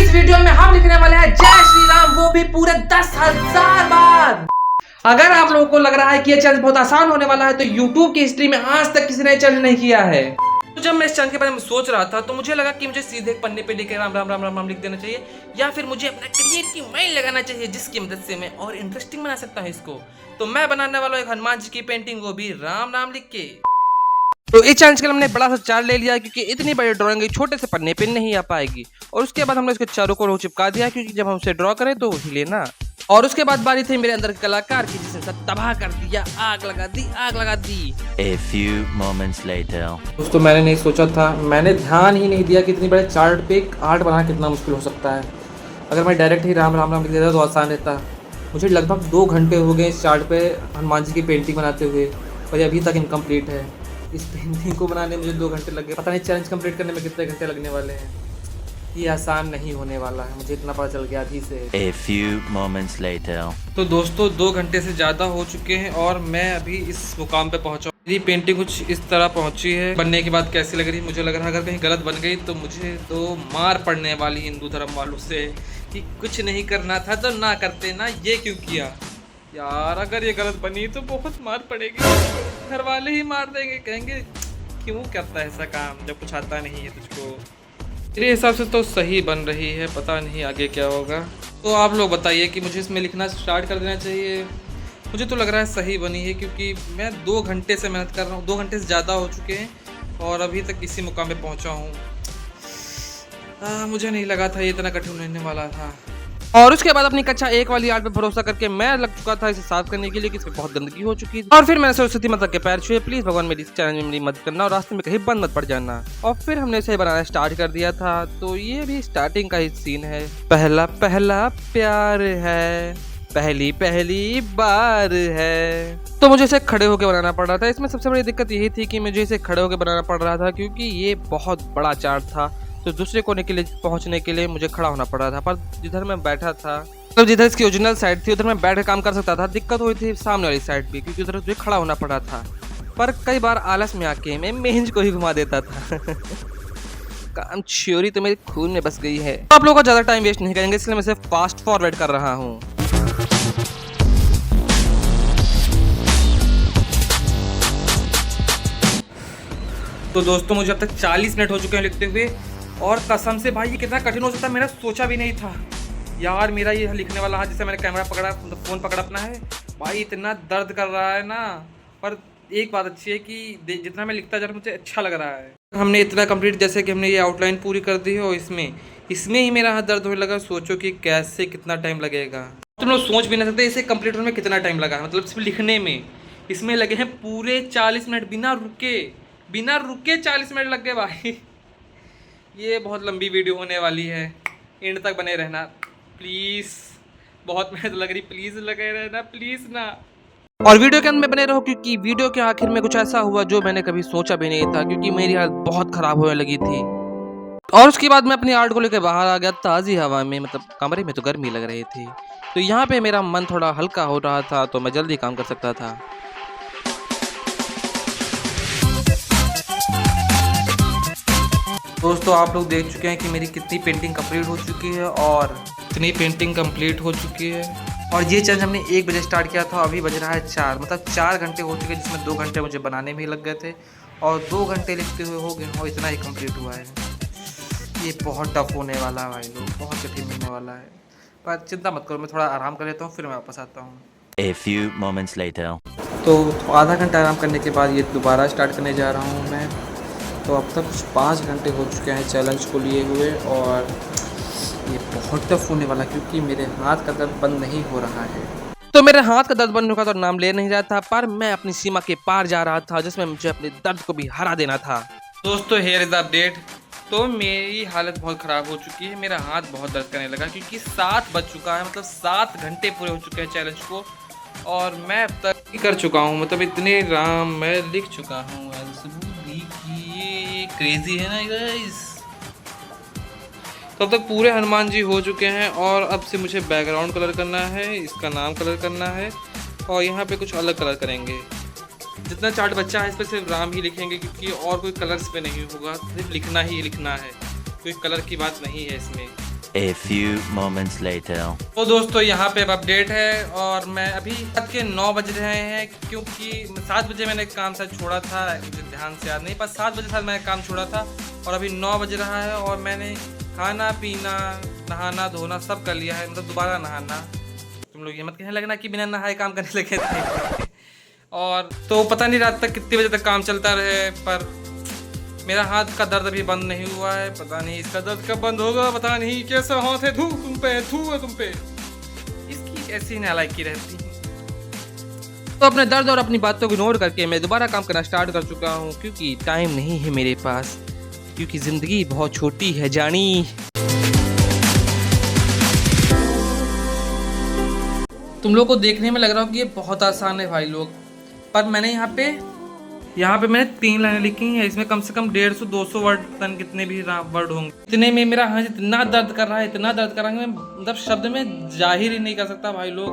इस वीडियो में हम लिखने वाले हैं जय श्री राम, वो भी पूरे 10,000 बार। अगर आप लोगों को लग रहा है कि ये चैलेंज बहुत आसान होने वाला है तो YouTube की हिस्ट्री में आज तक किसी ने चैलेंज नहीं किया है। तो जब मैं इस चैलेंज के बारे में सोच रहा था तो मुझे लगा कि मुझे सीधे एक पन्ने पे लिख के राम राम राम राम राम लिख देना चाहिए, या फिर मुझे अपना क्रिएटिव माइंड लगाना चाहिए जिसकी मदद से मैं और इंटरेस्टिंग बना सकता हूँ इसको। तो मैं बनाने वाला हूँ एक हनुमान जी की पेंटिंग, वो भी राम नाम लिख के। तो इस चैलेंज के लिए हमने बड़ा सा चार्ट ले लिया क्योंकि इतनी बड़ी ड्राइंग छोटे से पन्ने पे नहीं आ पाएगी। और उसके बाद हमने इसके चारों को चिपका दिया क्योंकि जब हम उसे ड्रॉ करें तो हिले ना। और उसके बाद बारी थी मेरे अंदर कलाकार की, जिसने सब तबाह कर दिया, आग लगा दी। A few moments later. दोस्तों मैंने नहीं सोचा था, मैंने ध्यान ही नहीं दिया कि इतनी बड़े चार्ट पे एक आर्ट बनाना कितना मुश्किल हो सकता है। अगर मैं डायरेक्ट ही राम राम राम लिख देता तो आसान रहता। मुझे लगभग 2 घंटे हो गए इस चार्ट पे हनुमान जी की पेंटिंग बनाते हुए, और ये अभी तक इनकम्प्लीट है। इस पेंटिंग को बनाने में मुझे 2 घंटे लग गए। पता नहीं चैलेंज कंप्लीट करने में कितने घंटे लगने वाले हैं। ये आसान नहीं होने वाला है, मुझे इतना पता चल गया अभी से। A few moments later. तो दोस्तों 2 घंटे से ज़्यादा हो चुके हैं और मैं अभी इस मुकाम पे पहुंचा। मेरी पेंटिंग कुछ इस तरह पहुंची है। बनने के बाद कैसी लग रही है मुझे लग रहा है अगर कहीं गलत बन गई तो मुझे तो मार पड़ने वाली हिंदू धर्म वालों से कि कुछ नहीं करना था तो ना करते ना, ये क्यों किया यार। अगर ये गलत बनी तो बहुत मार पड़ेगी, घर वाले ही मार देंगे, कहेंगे क्यों करता है ऐसा काम जब कुछ आता नहीं है तुझको। मेरे हिसाब से तो सही बन रही है, पता नहीं आगे क्या होगा। तो आप लोग बताइए कि मुझे इसमें लिखना स्टार्ट कर देना चाहिए। मुझे तो लग रहा है सही बनी है क्योंकि मैं 2 घंटे से मेहनत कर रहा हूँ, 2 घंटे से ज़्यादा हो चुके हैं और अभी तक इसी मुकाम पे पहुँचा हूँ। मुझे नहीं लगा था ये इतना कठिन होने वाला था। और उसके बाद अपनी कक्षा 1 वाली आर्ट पे भरोसा करके मैं लग चुका था इसे साफ करने के लिए कि इसमें बहुत गंदगी हो चुकी थी। और फिर मैंने सरस्वती माता के पैर छुए, प्लीज भगवान मेरी इस चैलेंज में मेरी मदद करना और रास्ते में कहीं बंद मत पड़ जाना। और फिर हमने इसे बनाना स्टार्ट कर दिया था। तो ये भी स्टार्टिंग का ही सीन है। पहला पहला प्यार है, पहली पहली बार है। तो मुझे इसे खड़े होकर बनाना पड़ रहा था। इसमें सबसे बड़ी दिक्कत यही थी कि मुझे इसे खड़े होकर बनाना पड़ रहा था क्योंकि ये बहुत बड़ा चार्ट था। तो दूसरे कोने के लिए पहुंचने के लिए मुझे खड़ा होना पड़ रहा था, पर जिधर मैं बैठा था, तो जिधर इसकी ओरिजिनल साइड थी उधर मैं बैठ कर काम कर सकता था। दिक्कत हुई थी सामने वाली साइड भी क्योंकि उधर मुझे खड़ा होना पड़ा था। पर कई बार आलस में आके मैं मेहंज को ही घुमा देता था। काम चोरी तो मेरे खून में बस गई है। आप लोगों का ज़्यादा टाइम वेस्ट नहीं करेंगे, इसलिए मैं सिर्फ फास्ट फॉरवर्ड कर रहा हूँ। तो दोस्तों मुझे अब तक 40 मिनट हो चुके हैं लिखते हुए, और कसम से भाई ये कितना कठिन हो सकता है मैंने सोचा भी नहीं था यार। मेरा ये लिखने वाला हाथ जिससे मैंने कैमरा पकड़ा, फ़ोन पकड़ा अपना है, भाई इतना दर्द कर रहा है ना। पर एक बात अच्छी है कि जितना मैं लिखता जा रहा हूँ मुझे अच्छा लग रहा है। हमने इतना कंप्लीट, जैसे कि हमने ये आउटलाइन पूरी कर दी है और इसमें ही मेरा हाथ दर्द होने लगा। सोचो कि कैसे कितना टाइम लगेगा, तुम लोग सोच भी नहीं सकते इसे कंप्लीट होने में कितना टाइम लगा। मतलब सिर्फ लिखने में इसमें लगे हैं पूरे 40 मिनट बिना रुके 40 मिनट लग गए भाई। ये बहुत लंबी वीडियो होने वाली है, एंड तक बने रहना प्लीज़। बहुत मेहनत लग रही, प्लीज़ लगे रहना प्लीज़ ना। और वीडियो के अंत में बने रहो क्योंकि वीडियो के आखिर में कुछ ऐसा हुआ जो मैंने कभी सोचा भी नहीं था, क्योंकि मेरी हालत बहुत ख़राब होने लगी थी। और उसके बाद मैं अपनी आर्ट को लेकर बाहर आ गया ताज़ी हवा में, मतलब कमरे में तो गर्मी लग रही थी। तो यहाँ पे मेरा मन थोड़ा हल्का हो रहा था तो मैं जल्दी काम कर सकता था। दोस्तों आप लोग देख चुके हैं कि मेरी कितनी पेंटिंग कंप्लीट हो चुकी है और कितनी पेंटिंग कंप्लीट हो चुकी है। और ये चैलेंज हमने 1 बजे स्टार्ट किया था, अभी बज रहा है 4, मतलब 4 घंटे हो चुके हैं, जिसमें 2 घंटे मुझे बनाने में ही लग गए थे और 2 घंटे लिखते हुए हो गए और इतना ही कंप्लीट हुआ है। ये बहुत टफ होने वाला है भाई लोग, बहुत कठिन होने वाला है। पर चिंता मत करो, मैं थोड़ा आराम कर लेता हूँ फिर मैं वापस आता हूँ। A few moments later. तो आधा घंटा आराम करने के बाद ये दोबारा स्टार्ट करने जा रहा हूँ मैं। तो अब तक 5 घंटे हो चुके हैं चैलेंज को लिए हुए और ये बहुत टफ होने वाला क्योंकि मेरे हाथ का दर्द बंद नहीं हो रहा है। तो मेरे हाथ का दर्द बंद होगा तो नाम ले नहीं रहा था, पर मैं अपनी सीमा के पार जा रहा था जिसमें मुझे अपने दर्द को भी हरा देना था। दोस्तों हियर इज द अपडेट। तो मेरी हालत बहुत ख़राब हो चुकी है, मेरा हाथ बहुत दर्द करने लगा क्योंकि 7 बज चुका है, मतलब 7 घंटे पूरे हो चुके हैं चैलेंज को और मैं अब तक कर चुका हूँ, मतलब इतने राम मैं लिख चुका हूँ। क्रेजी है ना गाइस। तब तक पूरे हनुमान जी हो चुके हैं और अब से मुझे बैकग्राउंड कलर करना है, इसका नाम कलर करना है और यहाँ पे कुछ अलग कलर करेंगे। जितना चार्ट बच्चा है इस पर सिर्फ राम ही लिखेंगे क्योंकि और कोई कलर इस पर नहीं होगा, सिर्फ लिखना ही लिखना है, कोई कलर की बात नहीं है इसमें। A few moments later. तो दोस्तों यहाँ पे अब अपडेट है और मैं अभी रात के 9 बज रहे हैं क्योंकि 7 बजे मैंने काम शायद छोड़ा था, मुझे ध्यान से याद नहीं, पर 7 बजे शायद मैंने काम छोड़ा था और अभी 9 बज रहा है और मैंने खाना पीना नहाना धोना सब कर लिया है, मतलब दोबारा नहाना। तुम लोग ये मत कहने लगना कि बिना नहाए काम करने लगे थे। और तो पता नहीं रात तक कितने बजे तक काम चलता रहे, पर मेरा हाथ का दर्द अभी बंद नहीं हुआ है। पता नहीं इसका दर्द कब बंद होगा, पता नहीं कैसा हाथ है, थू है तुम पे। इसकी ऐसी नालायकी रहती है। तो अपने दर्द और अपनी बातों को इग्नोर करके मैं दोबारा काम करना स्टार्ट कर चुका हूँ क्योंकि टाइम नहीं है मेरे पास, क्योंकि जिंदगी बहुत छोटी है जानी। तुम लोग को देखने में लग रहा हो कि ये बहुत आसान है भाई लोग, पर मैंने यहाँ पे मैंने 3 लाइनें लिखी हैं। इसमें कम से कम 150-200 वर्ड, तन कितने भी वर्ड होंगे। इतने में मेरा हाथ इतना दर्द कर रहा है, इतना दर्द कर रहा है, मैं मतलब शब्द में जाहिर ही नहीं कर सकता भाई लोग।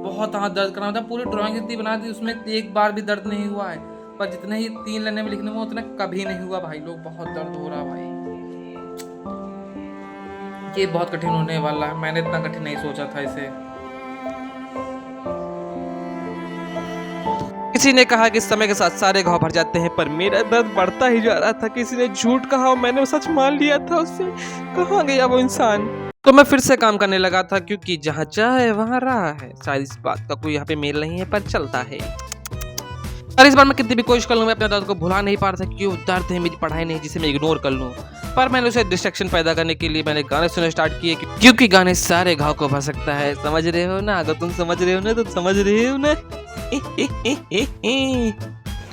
बहुत हाथ दर्द कर रहा था, पूरी ड्राइंग इतनी बना दी, उसमें एक बार भी दर्द नहीं हुआ है, पर जितने ही 3 लाइनें में लिखने में उतना कभी नहीं हुआ भाई लोग। बहुत दर्द हो रहा भाई, ये बहुत कठिन होने वाला है। मैंने इतना कठिन नहीं सोचा था इसे। किसी ने कहा कि समय के साथ सारे घाव भर जाते हैं, पर मेरा दर्द बढ़ता ही जा रहा था। किसी ने झूठ कहा और मैंने सच मान लिया था उससे। कहाँ गया वो इंसान? तो मैं फिर से काम करने लगा था क्योंकि जहाँ चाहे वहाँ रहा है। शायद इस बात का कोई यहाँ पे मेल नहीं है, पर चलता है। पर इस बार मैं कितनी भी कोशिश कर लूँ, मैं अपने दर्द को भुला नहीं पा रहा था क्योंकि वो दर्द है मेरी पढ़ाई नहीं जिसे मैं इग्नोर कर लूँ। पर मैंने उसे डिस्ट्रैक्शन पैदा करने के लिए मैंने गाने सुनने स्टार्ट किए, क्योंकि गाने सारे घाव को भर सकता है। समझ रहे हो ना? अगर तुम समझ रहे हो ना तो समझ रहे हो ना।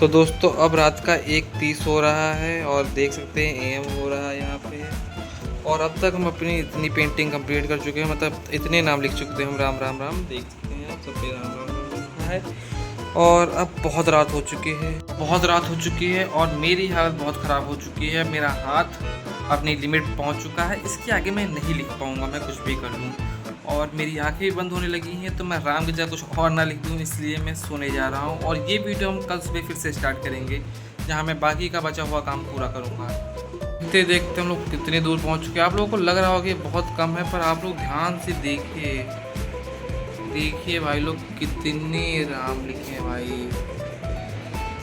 तो दोस्तों अब रात का 1:30 हो रहा है और देख सकते हैं AM हो रहा है यहाँ पे। और अब तक हम अपनी इतनी पेंटिंग कंप्लीट कर चुके हैं, मतलब इतने नाम लिख चुके थे हम। राम राम राम देख सकते हैं आप सब पे राम राम राम लिखा है। और अब बहुत रात हो चुकी है और मेरी हालत बहुत ख़राब हो चुकी है। मेरा हाथ अपनी लिमिट पहुंच चुका है, इसके आगे मैं नहीं लिख पाऊंगा, मैं कुछ भी कर लूँ। और मेरी आंखें भी बंद होने लगी हैं, तो मैं राम की जगह कुछ और ना लिख दूँ, इसलिए मैं सोने जा रहा हूँ। और ये वीडियो हम कल सुबह फिर से स्टार्ट करेंगे, जहाँ मैं बाकी का बचा हुआ काम पूरा करूँगा। देखते देखते हम लोग कितने दूर पहुँच चुके हैं। आप लोगों को लग रहा होगा कि बहुत कम है, पर आप लोग ध्यान से देखिए भाई लोग कितने राम लिखे हैं भाई।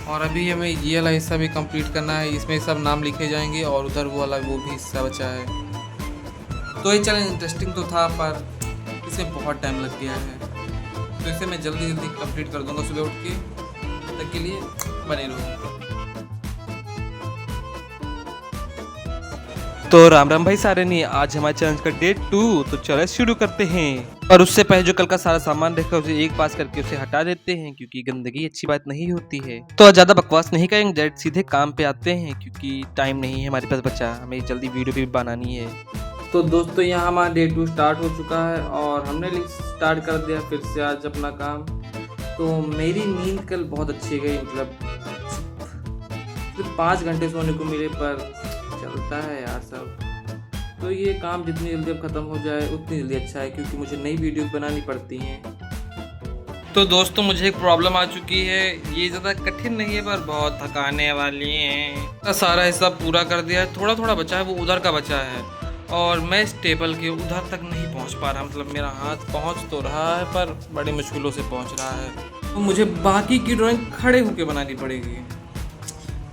और अभी हमें ये वाला हिस्सा भी कंप्लीट करना है, इसमें सब नाम लिखे जाएंगे और उधर वो वाला वो भी हिस्सा बचा है। तो ये चैलेंज इंटरेस्टिंग तो था, पर इसमें बहुत टाइम लग गया है, तो इसे मैं जल्दी कंप्लीट कर दूंगा सुबह उठ के। तब तक के लिए बने रहो। तो राम राम भाई सारे नहीं, आज हमारे चैलेंज का डे 2, तो चलो शुरू करते हैं। और उससे पहले जो कल का सारा सामान रखा है उसे एक पास करके उसे हटा देते हैं, क्योंकि गंदगी अच्छी बात नहीं होती है। तो ज्यादा बकवास नहीं करेंगे, डायरेक्ट सीधे काम पे आते हैं, क्योंकि टाइम नहीं है हमारे पास बचा, हमें जल्दी वीडियो भी बनानी है। तो दोस्तों यहाँ हमारा डे 2 स्टार्ट हो चुका है और हमने स्टार्ट कर दिया फिर से आज अपना काम। तो मेरी नींद कल बहुत अच्छी गई, मतलब सिर्फ 5 घंटे सोने को मिले, पर चलता है यार सब। तो ये काम जितनी जल्दी अब ख़त्म हो जाए उतनी जल्दी अच्छा है, क्योंकि मुझे नई वीडियो बनानी पड़ती हैं। तो दोस्तों मुझे एक प्रॉब्लम आ चुकी है, ये ज़्यादा कठिन नहीं है पर बहुत थकाने वाली है। सारा हिस्सा पूरा कर दिया है, थोड़ा थोड़ा बचा है, वो उधर का बचा है और मैं इस टेबल के उधर तक नहीं पहुंच पा रहा। मतलब मेरा हाथ पहुंच तो रहा है पर बड़ी मुश्किलों से पहुंच रहा है, तो मुझे बाकी की ड्राइंग खड़े होकर बनानी पड़ेगी।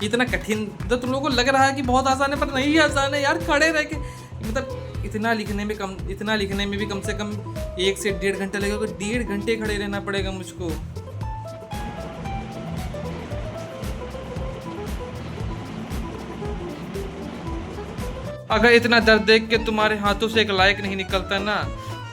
इतना कठिन तो तुम लोगों को लग रहा है कि बहुत आसान है, पर नहीं आसान है यार। खड़े रह के मतलब इतना लिखने में भी कम से कम 1 से 1.5 घंटा लगेगा, 1.5 घंटे खड़े रहना पड़ेगा मुझको। अगर इतना दर्द देख के तुम्हारे हाथों से एक लाइक नहीं निकलता ना,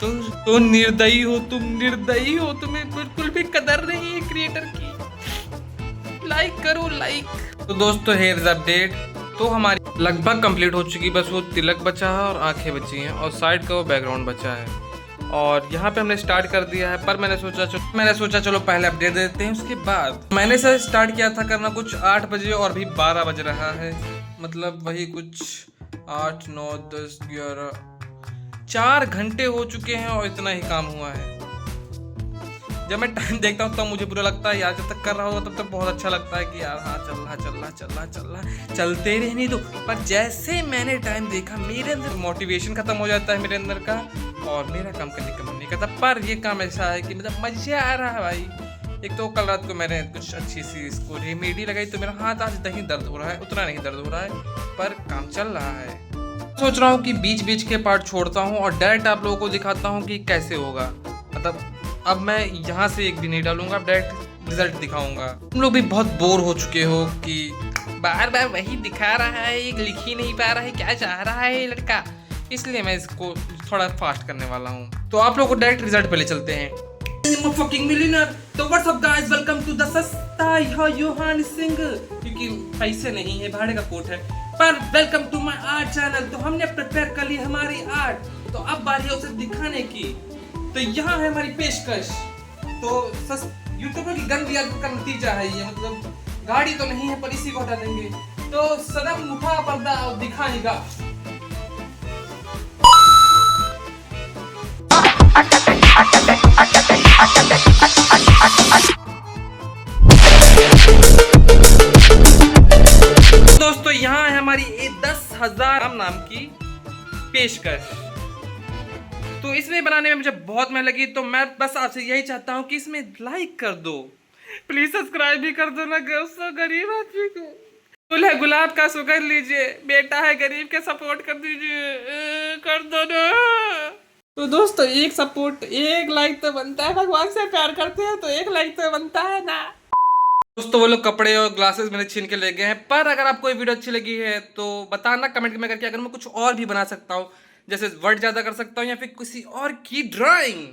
तो निर्दयी हो तुम, निर्दयी हो, तुम्हें बिल्कुल भी कदर नहीं है क्रिएटर की। लाइक करो लाइक। तो दोस्तों हेयर इज अपडेट, तो हमारी लगभग कंप्लीट हो चुकी, बस वो तिलक बचा है और आंखें बची हैं और साइड का वो बैकग्राउंड बचा है। और यहाँ पे हमने स्टार्ट कर दिया है, पर मैंने सोचा चलो पहले अपडेट दे देते हैं, उसके बाद मैंने से स्टार्ट किया था करना कुछ 8 बजे और अभी 12 बज रहा है, मतलब वही कुछ 8, 9, 10, 11, 4 घंटे हो चुके हैं और इतना ही काम हुआ है। जब मैं टाइम देखता हूँ तब मुझे बुरा लगता है यार, जब तक कर रहा होगा तब तक बहुत अच्छा लगता है कि यार हाँ चल रहा चलते रहने दो। पर जैसे मैंने टाइम देखा मेरे अंदर मोटिवेशन खत्म हो जाता है मेरे अंदर का, और मेरा काम करने का मन नहीं करता। पर ये काम ऐसा है कि मतलब मजा आ रहा है भाई। एक तो कल रात को मैंने कुछ अच्छी सी इसको रेमेडी लगाई तो मेरा हाथ आज नहीं दर्द हो रहा है, उतना नहीं दर्द हो रहा है, पर काम चल रहा है। सोच रहा हूँ कि बीच बीच के पार्ट छोड़ता हूँ और डायरेक्ट आप लोगों को दिखाता हूँ कि कैसे होगा। मतलब अब मैं यहाँ से एक भी नहीं डालूंगा, अब डायरेक्ट रिजल्ट दिखाऊंगा। तुम लोग भी बहुत बोर हो चुके हो कि बार बार वही दिखा रहा है, एक लिख ही नहीं पा रहा है, क्या चाह रहा है ये लड़का, इसलिए मैं इसको थोड़ा फास्ट करने वाला हूँ। तो आप लोग को डायरेक्ट रिजल्ट पहले चलते हैं। fucking millionaire। तो what's up guys, welcome to the सस्ता योहान सिंह, क्योंकि पैसे नहीं है भाड़े का कोट है, पर welcome to my art channel. तो हमने प्रिपेयर कर ली हमारी आर्ट, तो अब बारी है उसे दिखाने की। तो यहाँ है हमारी पेशकश। तो यूट्यूबर की गंदी आदत का नतीजा है ये, मतलब गाड़ी तो नहीं है पर इसी को हटा देंगे। तो सदम उठा पर्दा और दिखाएगा। दोस्तों यहाँ है हमारी 10,000 नाम की पेशकश। तो इसमें बनाने में मुझे बहुत मेहनत लगी, तो मैं बस आपसे यही चाहता हूँ कि इसमें लाइक कर दो, प्लीज सब्सक्राइब भी कर दो ना, गरीब आदमी को फूल है गुलाब का सुगर लीजिए, बेटा है गरीब के सपोर्ट कर दीजिए, कर दो ना। तो दोस्तों एक सपोर्ट, एक लाइक तो बनता है, भगवान से प्यार करते हैं तो एक लाइक तो बनता है ना। दोस्तों वो लोग कपड़े और ग्लासेस मैंने छीन के ले गए हैं, पर अगर आपको ये वीडियो अच्छी लगी है तो बताना कमेंट में करके, अगर मैं कुछ और भी बना सकता हूँ, जैसे वर्ड ज़्यादा कर सकता हूँ या फिर किसी और की ड्राइंग।